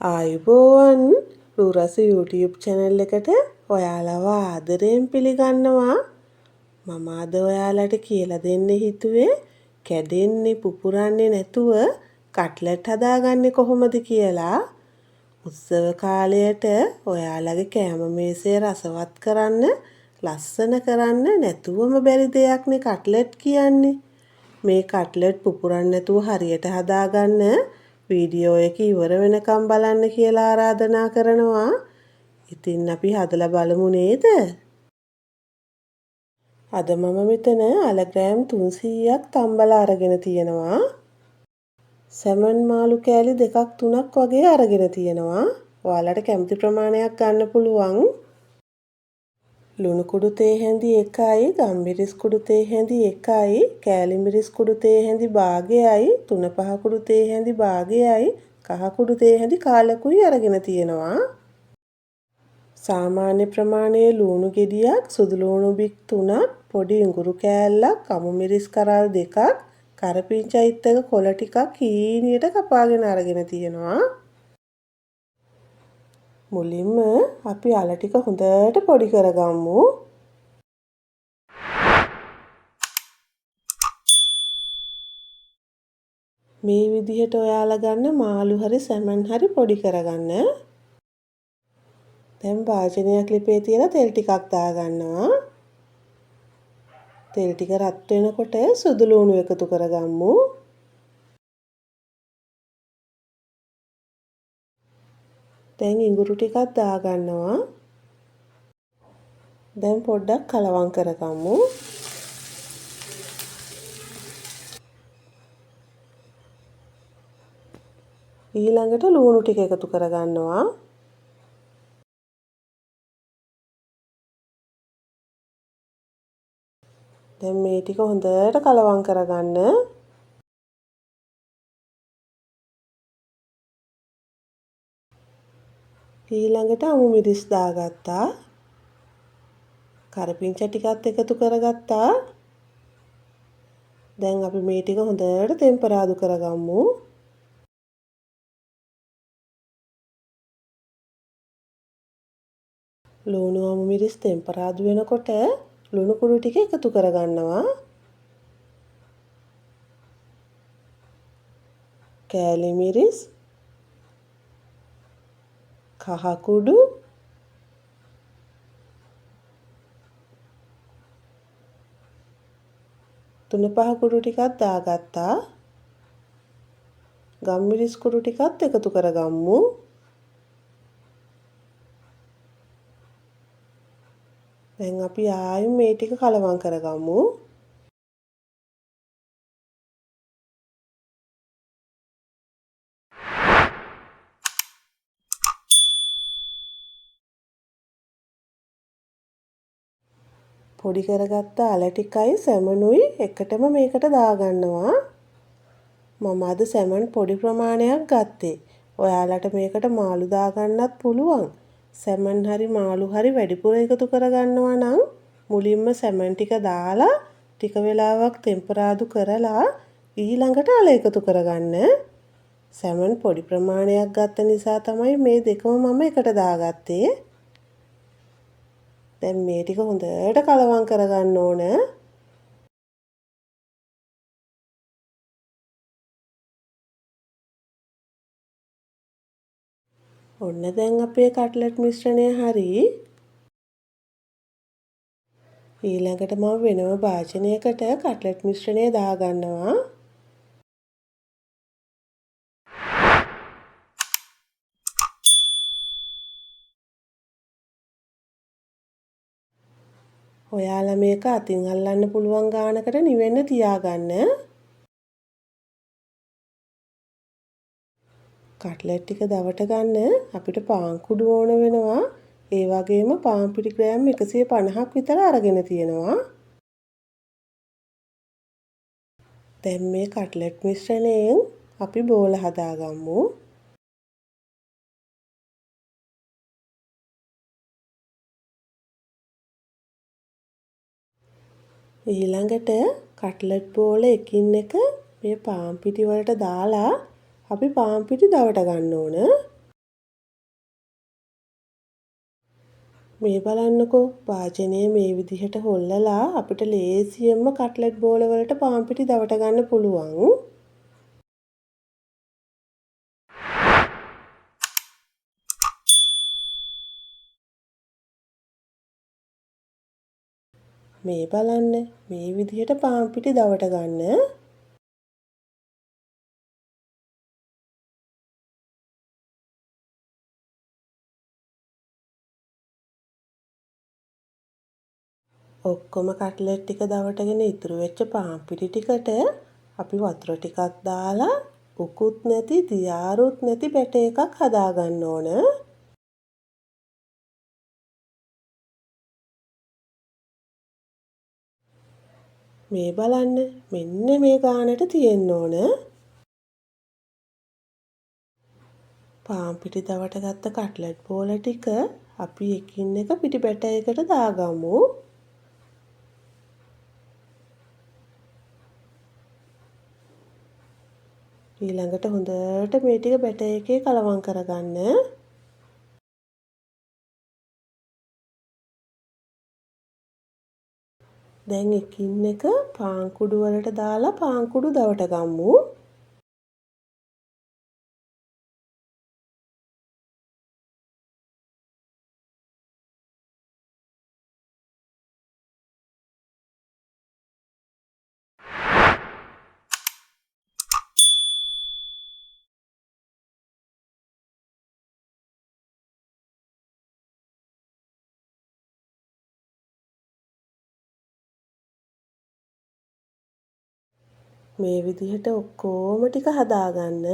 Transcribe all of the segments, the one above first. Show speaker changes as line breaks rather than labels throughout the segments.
ආයුබෝවන් රූරස YouTube channel එකට ඔයාලව ආදරයෙන් පිළිගන්නවා. මම අද ඔයාලට කියලා දෙන්න හිතුවේ කැඩෙන්නේ පුපුරන්නේ නැතුව කට්ලට් හදාගන්නේ කොහොමද කියලා. උත්සව කාලයට ඔයාලගේ කෑම මේසය රසවත් කරන්න, ලස්සන කරන්න නැතුවම බැරි දෙයක් නේ කට්ලට් කියන්නේ. මේ කට්ලට් පුපුරන්නේ නැතුව හරියට හදාගන්න වීඩියෝ එක ඉවර වෙනකම් බලන්න කියලා ආරාධනා කරනවා. ඉතින් අපි හදලා බලමු නේද? අද මම මෙතන අලග්‍රෑම් 300ක් තම්බලා අරගෙන තියෙනවා. සැමන් මාළු කෑලි 2ක් 3ක් වගේ අරගෙන තියෙනවා. ඔයාලට කැමති ප්‍රමාණයක් ගන්න පුළුවන්. ලුණු කුඩු තේ හැඳි 1යි, ගම්මිරිස් කුඩු තේ හැඳි 1යි, කෑලි මිරිස් කුඩු තේ හැඳි භාගයයි, තුන පහ කුඩු තේ හැඳි භාගයයි, කහ කුඩු තේ හැඳි කාලකුයි අරගෙන තියෙනවා. සාමාන්‍ය ප්‍රමාණයේ ලුණු ගෙඩියක්, සුදු ලුණු බික් 3ක්, පොඩි ඉඟුරු කෑල්ලක්, අමු මිරිස් කරල් 2ක්, කරපිංචයිත් එක කොළ ටිකක් හීනියට කපාගෙන අරගෙන තියෙනවා. මුලින්ම අපි අල ටික හොඳට පොඩි කරගමු. මේ විදිහට ඔයාලා ගන්න මාළු හරි සැමන් හරි පොඩි කරගන්න. දැන් භාජනයක් ලිපේ තියලා තෙල් ටිකක් දාගන්නවා. තෙල් ටික රත් වෙනකොට සුදු ලුණු එකතු කරගමු. දැන් ඉඟුරු ටිකක් දාගන්නවා. දැන් පොඩ්ඩක් කලවම් කරගමු. ඊළඟට ලුණු ටික එකතු කරගන්නවා. දැන් මේ ටික හොඳට කලවම් කරගන්න. ඊළඟට අමු මිරිස් දාගත්තා. කරපිංච ටිකත් එකතු කරගත්තා. දැන් අපි මේ ටික හොඳට තෙම්පරාදු කරගමු. ලුණු අමු මිරිස් තෙම්පරාදු වෙනකොට ලුණු කුඩු ටික එකතු කරගන්නවා. කෑලි මිරිස්, කහ කුඩු, තුන පහ කුඩු ටිකක් දාගත්තා. ගම්මිරිස් කුඩු ටිකත් එකතු කරගමු. දැන් අපි ආයෙත් මේ ටික කලවම් කරගමු. පොඩි කරගත්ත අල ටිකයි සැමනුයි එකටම මේකට දාගන්නවා. මම අද සැමන් පොඩි ප්‍රමාණයක් ගත්තේ. ඔයාලට මේකට මාළු දාගන්නත් පුළුවන්. සැමන් හරි මාළු හරි වැඩිපුර එකතු කරගන්නවා නම් මුලින්ම සැමන් ටික දාලා ටික වෙලාවක් තෙම්පරාදු කරලා ඊළඟට අල එකතු කරගන්න. සැමන් පොඩි ප්‍රමාණයක් ගත්ත නිසා තමයි මේ දෙකම මම එකට දාගත්තේ. දැන් මේ ටික හොඳට කලවම් කරගන්න ඕන. ඔන්න දැන් අපේ කට්ලට් මිශ්‍රණය හරි. ඊළඟට මම වෙනම භාජනයකට කට්ලට් මිශ්‍රණය දාගන්නවා. ඔයාලා මේක අතින් අල්ලන්න පුළුවන් ගානකට නිවෙන්න තියාගන්න. කට්ලට් ටික දවට ගන්න අපිට පාන් කුඩු ඕන වෙනවා. ඒ වගේම පාන් පිටි ග්‍රෑම් 150ක් විතර අරගෙන තියෙනවා. දැන් මේ කට්ලට් මිශ්‍රණයෙන් අපි බෝල හදාගමු. ඊළඟට කට්ලට් බෝල එකින් එක මේ පාන් පිටි වලට දාලා අපි පාන් පිටි දවට ගන්න ඕන. මේ බලන්නකෝ වාජනය මේ විදිහට හොල්ලලා අපිට ලේසියෙන්ම කට්ලට් බෝල වලට පාන් පිටි දවට ගන්න පුළුවන්. මේ බලන්න මේ විදිහට පාන් පිටි දවට ගන්න. ඔක්කොම කට්ලට් ටික දවටගෙන ඉතුරු වෙච්ච පාන් පිටි ටිකට අපි වතුර ටිකක් දාලා උකුත් නැති දියාරුත් නැති බැටර් එකක් හදා ගන්න ඕන. මේ බලන්න මෙන්න මේ ගානට තියෙන්න ඕන. පාන් පිටි දවට ගත්ත කට්ලට් බෝල ටික අපි එකින් එක පිටි බැටර් එකට දාගමු. ඊළඟට හොඳට මේ ටික බැටර් එකේ කලවම් කරගන්න. දැන් එකින් එක පාන් කුඩු වලට දාලා පාන් කුඩු දවට ගමු. මේ විදිහට ඔක්කොම ටික හදාගන්න.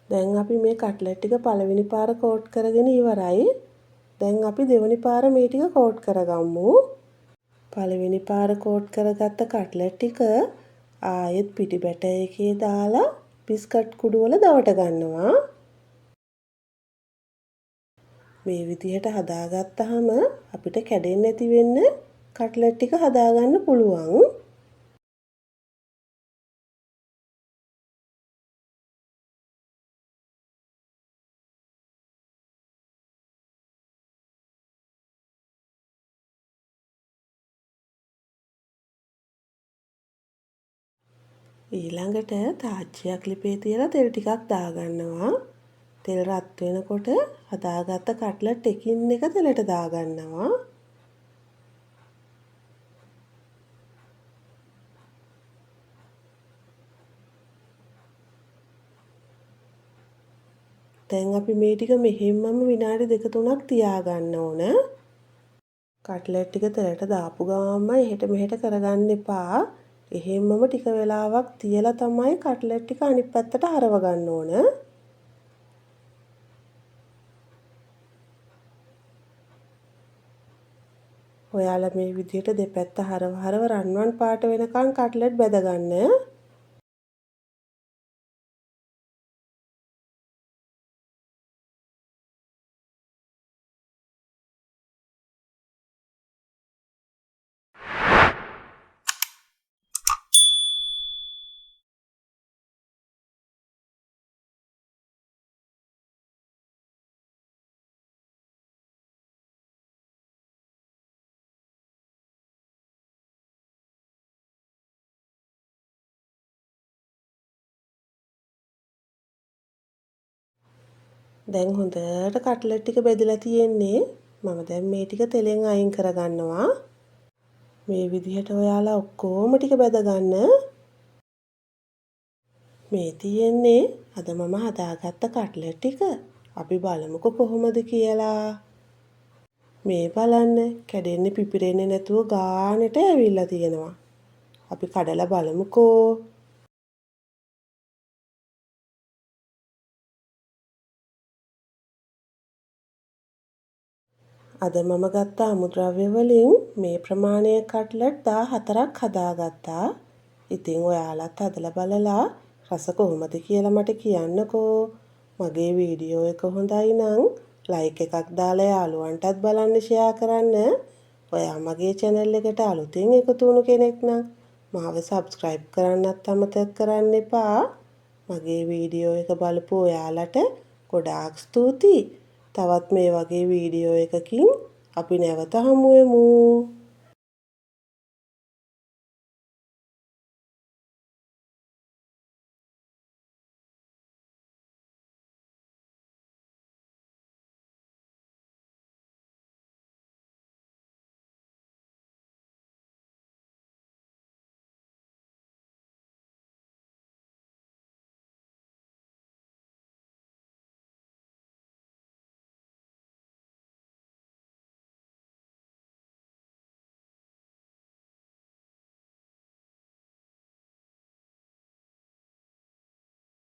දැන් අපි මේ කට්ලට් ටික පළවෙනි පාර කෝට් කරගෙන ඉවරයි. දැන් අපි දෙවෙනි පාර මේ ටික කෝට් කරගමු. පළවෙනි පාර කෝට් කරගත්ත කට්ලට් ටික ආයෙත් පිටි බැටර් එකේ දාලා බිස්කට් කුඩු වල දවට ගන්නවා. මේ විදිහට හදාගත්තාම අපිට කැඩෙන්නේ නැති වෙන්න කට්ලට් ටික හදාගන්න පුළුවන්. ඊළඟට තාච්චියක් ලිපේ තියලා තෙල් ටිකක් දාගන්නවා. තෙල් රත් වෙනකොට හදාගත්ත කට්ලට් එකින් එක තෙලට දාගන්නවා. දැන් අපි මේ ටික මෙහෙම්මම විනාඩි 2-3ක් තියාගන්න ඕන. කට්ලට් ටික තෙලට දාපු ගමන්ම එහෙට මෙහෙට කරගන්න එපා. එහෙම්මම ටික වෙලාවක් තියලා තමයි කට්ලට් ටික අනිත් පැත්තට හරව ගන්න ඕන. ඔයාලා මේ විදිහට දෙපැත්ත හරව රන්වන් පාට වෙනකන් කට්ලට් බැද ගන්න. දැන් හොඳට කට්ලට් ටික බෙදලා තියෙන්නේ. මම දැන් මේ ටික තෙලෙන් අයින් කරගන්නවා. මේ විදිහට ඔයාලා ඔක්කොම ටික බෙද ගන්න. මේ තියෙන්නේ අද මම හදාගත්ත කට්ලට් ටික. අපි බලමුකෝ කොහොමද කියලා. මේ බලන්න කැඩෙන්නේ පිපිරෙන්නේ නැතුව ගානට ඇවිල්ලා තියෙනවා. අපි කඩලා බලමුකෝ. අද මම ගත්ත අමුද්‍රව්‍ය වලින් මේ ප්‍රමාණයේ කට්ලට් 14ක් හදාගත්තා. ඉතින් ඔයාලත් හදලා බලලා රස කොහොමද කියලා මට කියන්නකෝ. මගේ වීඩියෝ එක හොඳයි නම් ලයික් එකක් දාලා යාළුවන්ටත් බලන්න ෂෙයා කරන්න. ඔයා මගේ channel එකට අලුතෙන් එකතු වුණු කෙනෙක් නම් මාව subscribe කරන්නත් අමතක කරන්න එපා. මගේ වීඩියෝ එක බලපු ඔයාලට ගොඩාක් ස්තුතියි. තවත් මේ වගේ වීඩියෝ එකකින් අපි නැවත හමු වෙමු.